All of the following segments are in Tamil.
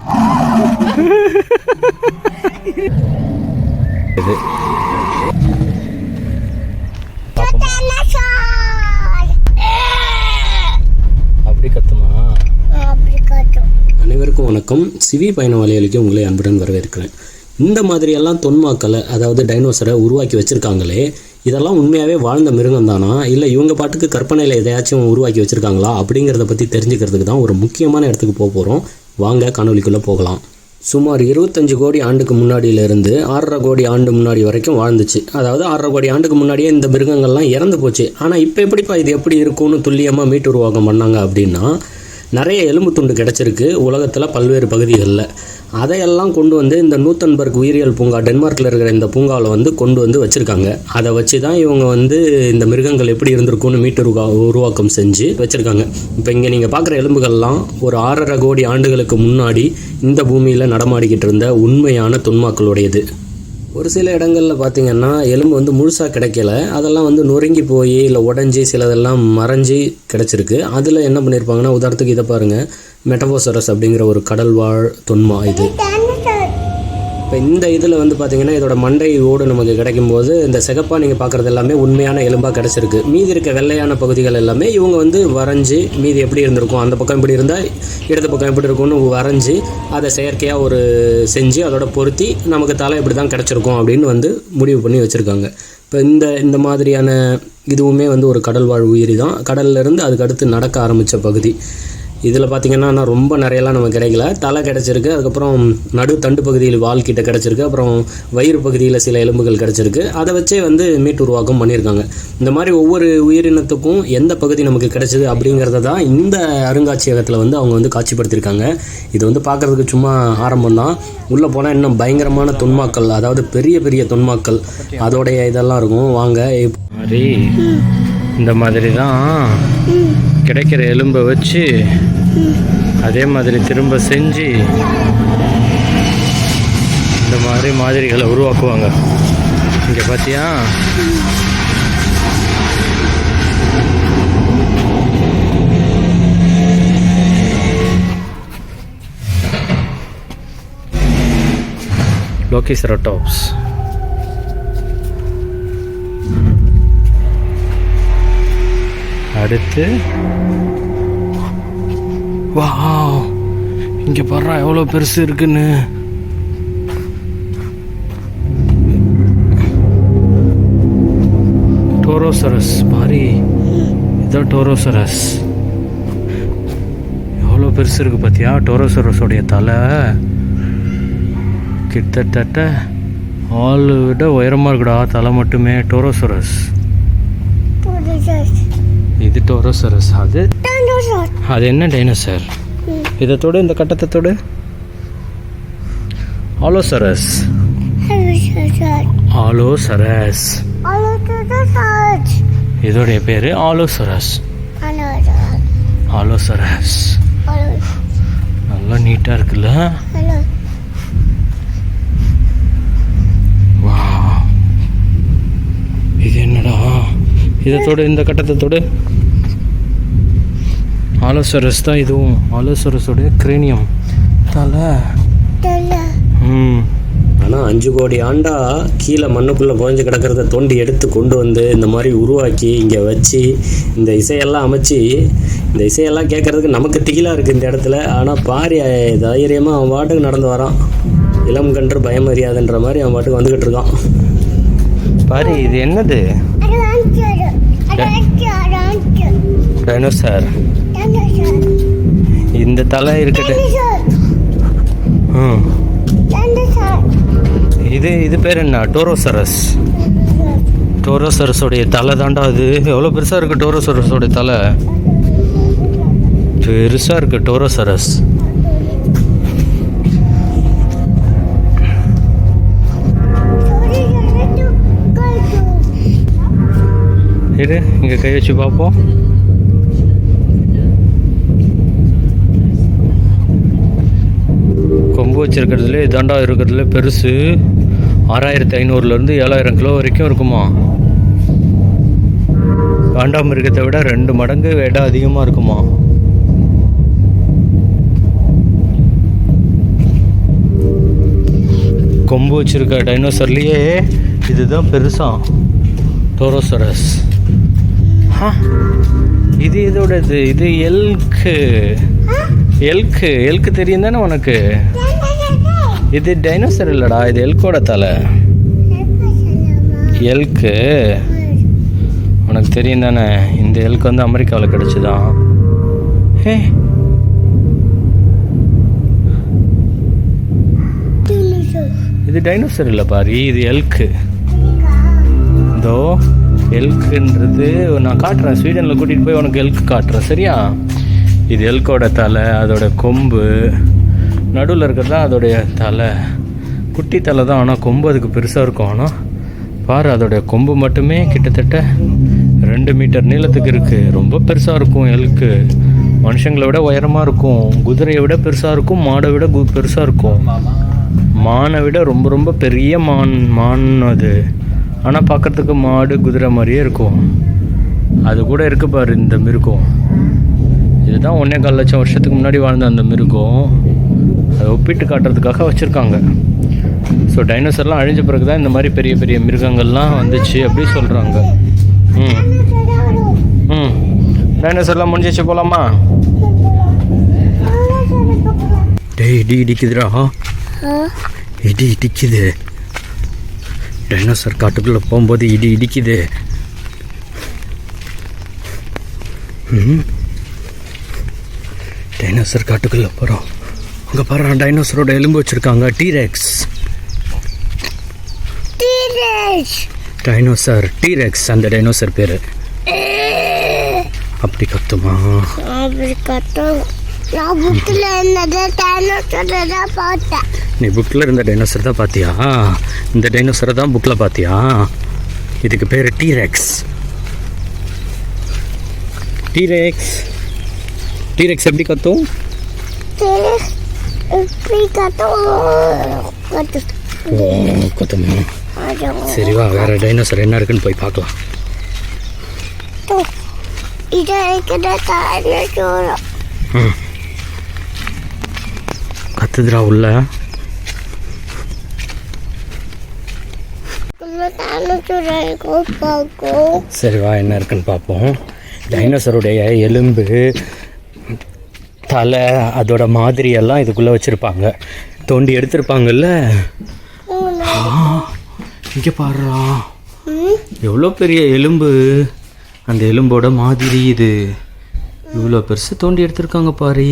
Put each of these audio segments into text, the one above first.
இது அப்படி கத்துமா? அனைவருக்கும் வணக்கம். சிவி பயண வலையொலிக்கு உங்களை அன்புடன் வரவேற்கிறேன். இந்த மாதிரியெல்லாம் தொன்மாக்களை, அதாவது டைனோசரை உருவாக்கி வச்சுருக்காங்களே, இதெல்லாம் உண்மையாகவே வாழ்ந்த மிருகம் தானா, இல்லை இவங்க பாட்டுக்கு கற்பனையில் எதையாச்சும் உருவாக்கி வச்சுருக்காங்களா அப்படிங்கிறத பற்றி தெரிஞ்சுக்கிறதுக்கு தான் ஒரு முக்கியமான இடத்துக்கு போக போகிறோம். வாங்க காணொலிக்குள்ளே போகலாம். சுமார் 25 கோடி ஆண்டுக்கு முன்னாடியிலேருந்து 6.5 கோடி ஆண்டு முன்னாடி வரைக்கும் வாழ்ந்துச்சு. அதாவது 6.5 கோடி ஆண்டுக்கு முன்னாடியே இந்த மிருகங்கள்லாம் இறந்து போச்சு. ஆனால் இப்போ எப்படிப்பா இது எப்படி இருக்கும்னு துல்லியமாக மீட்டு உருவாக்கம் பண்ணாங்க அப்படின்னா, நிறைய எலும்பு துண்டு கிடச்சிருக்கு உலகத்தில் பல்வேறு பகுதிகளில். அதையெல்லாம் கொண்டு வந்து இந்த நூத்தன்பர்க் உயிரியல் பூங்கா, டென்மார்க்கில் இருக்கிற இந்த பூங்காவில் வந்து கொண்டு வந்து வச்சுருக்காங்க. அதை வச்சு தான் இவங்க வந்து இந்த மிருகங்கள் எப்படி இருந்திருக்கும்னு மீட்டு உருவாக்கம் செஞ்சு வச்சுருக்காங்க. இப்போ இங்கே நீங்கள் பார்க்குற எலும்புகள்லாம் ஒரு 6.5 கோடி ஆண்டுகளுக்கு முன்னாடி இந்த பூமியில் நடமாடிக்கிட்டு இருந்த உண்மையான தொன்மாக்களுடையது. ஒரு சில இடங்களில் பார்த்திங்கன்னா எலும்பு வந்து முழுசாக கிடைக்கல, அதெல்லாம் வந்து நொறுங்கி போய் இல்லை உடஞ்சி சிலதெல்லாம் மறைஞ்சி கிடச்சிருக்கு. அதில் என்ன பண்ணியிருப்பாங்கன்னா, உதாரணத்துக்கு இதை பாருங்கள், மெட்டபோசரஸ் அப்படிங்கிற ஒரு கடல்வாழ் தொன்மா இது. இப்போ இந்த இதில் வந்து பார்த்திங்கன்னா இதோட மண்டை ஓடு நமக்கு கிடைக்கும்போது இந்த சிகப்பாக நீங்கள் பார்க்குறது எல்லாமே உண்மையான எலும்பாக கிடச்சிருக்கு. மீதி இருக்க வெள்ளையான பகுதிகள் எல்லாமே இவங்க வந்து வரைஞ்சி, மீதி எப்படி இருந்திருக்கும், அந்த பக்கம் இப்படி இருந்தால் இடது பக்கம் எப்படி இருக்கும்னு வரைஞ்சி அதை செயற்கையாக ஒரு செஞ்சு அதோட பொருத்தி நமக்கு தலை இப்படி தான் கிடச்சிருக்கும் அப்படின்னு வந்து முடிவு பண்ணி வச்சுருக்காங்க. இப்போ இந்த மாதிரியான இதுவுமே வந்து ஒரு கடல்வாழ் உயிரி தான். கடல்லேருந்து அதுக்கு அடுத்து நடக்க ஆரம்பித்த பகுதி. இதில் பார்த்திங்கன்னா ஆனால் ரொம்ப நிறையலாம் நமக்கு கிடைக்கல. தலை கிடச்சிருக்கு, அதுக்கப்புறம் நடு தண்டு பகுதியில் வால் கிட்ட கிடச்சிருக்கு, அப்புறம் வயிறு பகுதியில் சில எலும்புகள் கிடச்சிருக்கு. அதை வச்சே வந்து மீட்டு உருவாக்கம் பண்ணியிருக்காங்க. இந்த மாதிரி ஒவ்வொரு உயிரினத்துக்கும் எந்த பகுதி நமக்கு கிடச்சிது அப்படிங்கிறத தான் இந்த அருங்காட்சியகத்தில் வந்து அவங்க வந்து காட்சிப்படுத்தியிருக்காங்க. இது வந்து பார்க்குறதுக்கு சும்மா ஆரம்பம் தான். உள்ளே போனால் இன்னும் பயங்கரமான தொன்மாக்கள், அதாவது பெரிய பெரிய தொன்மாக்கள் அதோடைய இதெல்லாம் இருக்கும். வாங்க. மாதிரி இந்த மாதிரி தான் கிடைக்கிற எலும்பை வச்சு அதே மாதிரி திரும்ப செஞ்சு இந்த மாதிரி மாதிரிகளை உருவாக்குவாங்க. இங்கே பார்த்தியா, லோகிசெராடாப்ஸ். அடுத்து வாவ், இங்கே பாரு எவ்வளோ பெருசு இருக்குன்னு. டோரோசரஸ் மாதிரி இதான் டோரோசரஸ். எவ்வளோ பெருசு இருக்குது பார்த்தியா? டோரோசரஸோடைய தலை கிட்டத்தட்ட ஆளு விட உயரமாக இருக்குடா தலை மட்டுமே. டோரோசரஸ் இது டோரோசரஸ். அது என்ன டைனோசர்? இதத்தோடு இந்த கட்டத்தோடு ஆலோசரஸ். ஆலோசரஸ் இதோடைய பேரு ஆலோசரஸ். ஆலோசரஸ் நல்லா நீட்டாக இருக்குல்ல? வா, இது என்னடா? இதத்தோடு இந்த கட்டத்தோடு ஆலோசரஸ் தான் இதுவும். ஆலோசரஸோடைய கிரேனியம் தலை. ஆனால் 5 கோடி ஆண்டா கீழே மண்ணுக்குள்ளே புதைஞ்சு கிடக்கிறத தோண்டி எடுத்து கொண்டு வந்து இந்த மாதிரி உருவாக்கி இங்கே வச்சு இந்த இசையெல்லாம் அமைச்சு, இந்த இசையெல்லாம் கேட்குறதுக்கு நமக்கு திகிலாக இருக்குது இந்த இடத்துல. ஆனால் பாரி தைரியமாக அவன் பாட்டுக்கு நடந்து வரான். இளம் கன்று பயம் அறியாதுன்ற மாதிரி அவன் பாட்டுக்கு வந்துக்கிட்டு இருக்கான். பாரி, இது என்னது? டைனோசர். இந்த தலை இருக்கட்டு. இது பேர் என்ன? டோரோசரஸ். டோரோசரஸோடைய தலை தாண்டா அது. எவ்வளோ பெருசாக இருக்குது டோரோசரஸோடைய தலை. பெருசாக இருக்குது டோரோசரஸ். இரு, இங்கே கை வச்சு பார்ப்போம். கொம்பு வச்சிருக்கிறதுல இதாண்டா இருக்கிறதுல பெருசு. 6500லேருந்து 7000 கிலோ வரைக்கும் இருக்குமா. காண்டாமிருகத்தை விட 2 மடங்கு எடை அதிகமாக இருக்குமா. கொம்பு வச்சுருக்க டைனோசர்லேயே இதுதான் பெருசா டோரோசரஸ். இது இதோடது. இது எல்க்கு தெரியும் தானே உனக்கு? இது டைனோசர் இல்லைடா, இது எல்கோட தலை. எல்க்கு உனக்கு தெரியும் தானே? இந்த எல்க்கு வந்து அமெரிக்காவில் கிடச்சிதான். இது டைனோசர் இல்லை பாரு, இது எல்க்கு. இதோ எல்க்குன்றது நான் காட்டுறேன், ஸ்வீடனில் கூட்டிகிட்டு போய் உனக்கு எல்க்கு காட்டுறேன், சரியா? இது எல்கோட தலை, அதோட கொம்பு, நடுவில் இருக்கிறது தான் அதோடைய தலை. குட்டி தலை தான், ஆனால் கொம்பு அதுக்கு பெருசாக இருக்கும். ஆனால் பாரு, அதோடைய கொம்பு மட்டுமே கிட்டத்தட்ட 2 மீட்டர் நீளத்துக்கு இருக்குது. ரொம்ப பெருசாக இருக்கும் எல்க்கு. மனுஷங்களை விட உயரமாக இருக்கும், குதிரையை விட பெருசாக இருக்கும், மாடை விட பெருசாக இருக்கும், மானை விட ரொம்ப ரொம்ப பெரிய மான் அது. ஆனால் பார்க்குறதுக்கு மாடு குதிரை மாதிரியே இருக்கும். அது கூட இருக்குது பாரு இந்த மிருகம். இதுதான் 1.25 லட்சம் வருஷத்துக்கு முன்னாடி வாழ்ந்த அந்த மிருகம். அதை ஒப்பிட்டு காட்டுறதுக்காக வச்சுருக்காங்க. ஸோ டைனோசர்லாம் அழிஞ்ச பிறகு தான் இந்த மாதிரி பெரிய பெரிய மிருகங்கள்லாம் வந்துச்சு அப்படி சொல்கிறாங்க. டைனோசர்லாம் முடிஞ்சிச்சு, போகலாமா? டேய் இடி இடிக்குதுடா, இடி இடிக்குது. டைனோசர் காட்டுக்குள்ளே போகும்போது இடி இடிக்குது. டைனோசர் காட்டுக்குள்ளே போகிறோம். அங்கே பாரு, டைனோசரோட எலும்பு வச்சுருக்காங்க. டீரெக்ஸ் டைனோசர், டீரெக்ஸ் அந்த டைனோசர் பேர். அப்படி கத்துமா? நீ புக்கில் இருந்த டைனோசர் தான் பார்த்தியா? இந்த டைனோசரை தான் புக்கில் பார்த்தியா? இதுக்கு பேர் டீரெக்ஸ். டீரெக்ஸ் டீரெக்ஸ் எப்படி கத்தும்? கத்துமா? சரி வா, வேற டைனோசர் என்ன இருக்குன்னு போய் பார்க்கலாம். கத்துதுரா உள்ள. சரி வா, என்ன இருக்குன்னு பார்ப்போம். டைனோசருடைய எலும்பு, தலை, அதோட மாதிரி எல்லாம் இதுக்குள்ளே வச்சுருப்பாங்க. தோண்டி எடுத்திருப்பாங்கல்ல. இங்கே பாடுறா, எவ்வளோ பெரிய எலும்பு. அந்த எலும்போட மாதிரி இது இவ்வளோ பெருசு தோண்டி எடுத்திருக்காங்க பாரு.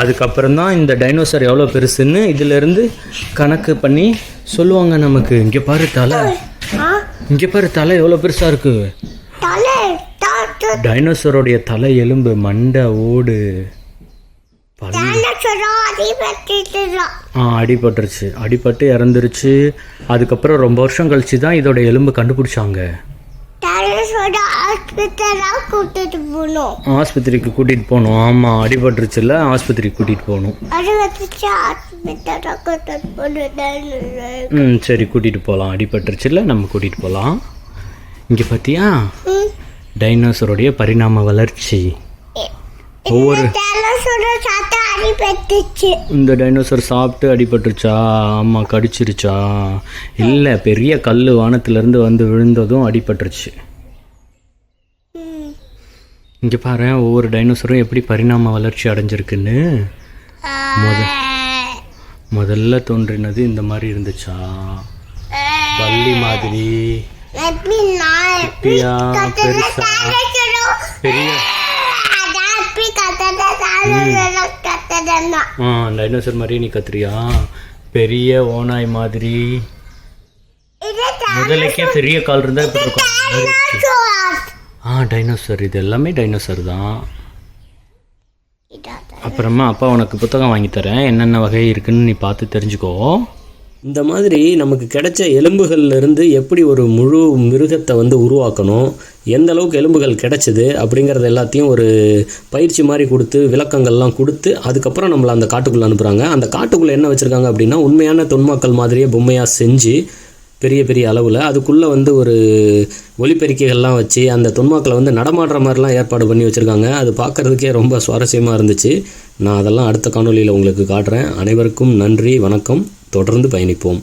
அதுக்கப்புறம் தான் இந்த டைனோசர் எவ்வளோ பெருசுன்னு இதிலேருந்து கணக்கு பண்ணி சொல்லுவாங்க நமக்கு. இங்கே பாரு தலை, இங்கே பாரு தலை எவ்வளோ பெருசாக இருக்கு. டைனோசரோடைய தலை, எலும்பு, மண்டை, ஓடு அடிபட்டுருச்சு. அடிபட்டு இறந்துருச்சு. அதுக்கப்புறம் ரொம்ப வருஷம் கழிச்சு தான் இதோட எலும்பு கண்டுபிடிச்சாங்க. ஆஸ்பத்திரிக்கு கூட்டிட்டு போகணும். ஆமாம், அடிபட்டுருச்சுல, ஆஸ்பத்திரிக்கு கூட்டிட்டு போகணும். சரி, கூட்டிட்டு போகலாம். அடிபட்டுருச்சுல, நம்ம கூட்டிட்டு போகலாம். இங்கே பார்த்தியா டைனோசருடைய பரிணாம வளர்ச்சி. ஒவ்வொரு இந்த டைனோசர் சாப்பிட்டு அடிபட்டுருச்சா? ஆமாம், கடிச்சிருச்சா? இல்லை, பெரிய கல் வானத்திலேருந்து வந்து விழுந்ததும் அடிபட்டுருச்சு. இங்கே பாரு, ஒவ்வொரு டைனோசரும் எப்படி பரிணாம வளர்ச்சி அடைஞ்சிருக்குன்னு. முதல்ல தோன்றினது இந்த மாதிரி இருந்துச்சா? பள்ளி மாதிரி, குட்டியா, பெருசா, பெரிய. டைனோசர் மாதிரி நீ கத்துறியா? பெரிய ஓநாய் மாதிரி. முதலைக்கே பெரிய கால் இருந்தா இப்படி இருக்கும். டைனோசர், இது எல்லாமே டைனோசர் தான். அப்புறமா அப்பா உனக்கு புத்தகம் வாங்கி தரேன், என்னென்ன வகை இருக்குன்னு நீ பார்த்து தெரிஞ்சுக்கோ. இந்த மாதிரி நமக்கு கிடைச்ச எலும்புகள்லேருந்து எப்படி ஒரு முழு மிருகத்தை வந்து உருவாக்கணும், எந்த அளவுக்கு எலும்புகள் கிடைச்சிது அப்படிங்கிறது எல்லாத்தையும் ஒரு பயிற்சி மாதிரி கொடுத்து, விளக்கங்கள்லாம் கொடுத்து, அதுக்கப்புறம் நம்மளை அந்த காட்டுக்குள்ளே அனுப்புகிறாங்க. அந்த காட்டுக்குள்ளே என்ன வச்சுருக்காங்க அப்படின்னா, உண்மையான தொன்மாக்கள் மாதிரியே பொம்மையாக செஞ்சு பெரிய பெரிய அளவில். அதுக்குள்ளே வந்து ஒரு ஒலிபெருக்கிகள்லாம் வச்சு அந்த தொன்மாக்களை வந்து நடமாடுற மாதிரிலாம் ஏற்பாடு பண்ணி வச்சுருக்காங்க. அது பார்க்குறதுக்கே ரொம்ப சுவாரஸ்யமாக இருந்துச்சு. நான் அதெல்லாம் அடுத்த காணொலியில் உங்களுக்கு காட்டுறேன். அனைவருக்கும் நன்றி, வணக்கம். தொடர்ந்து பயணிப்போம்.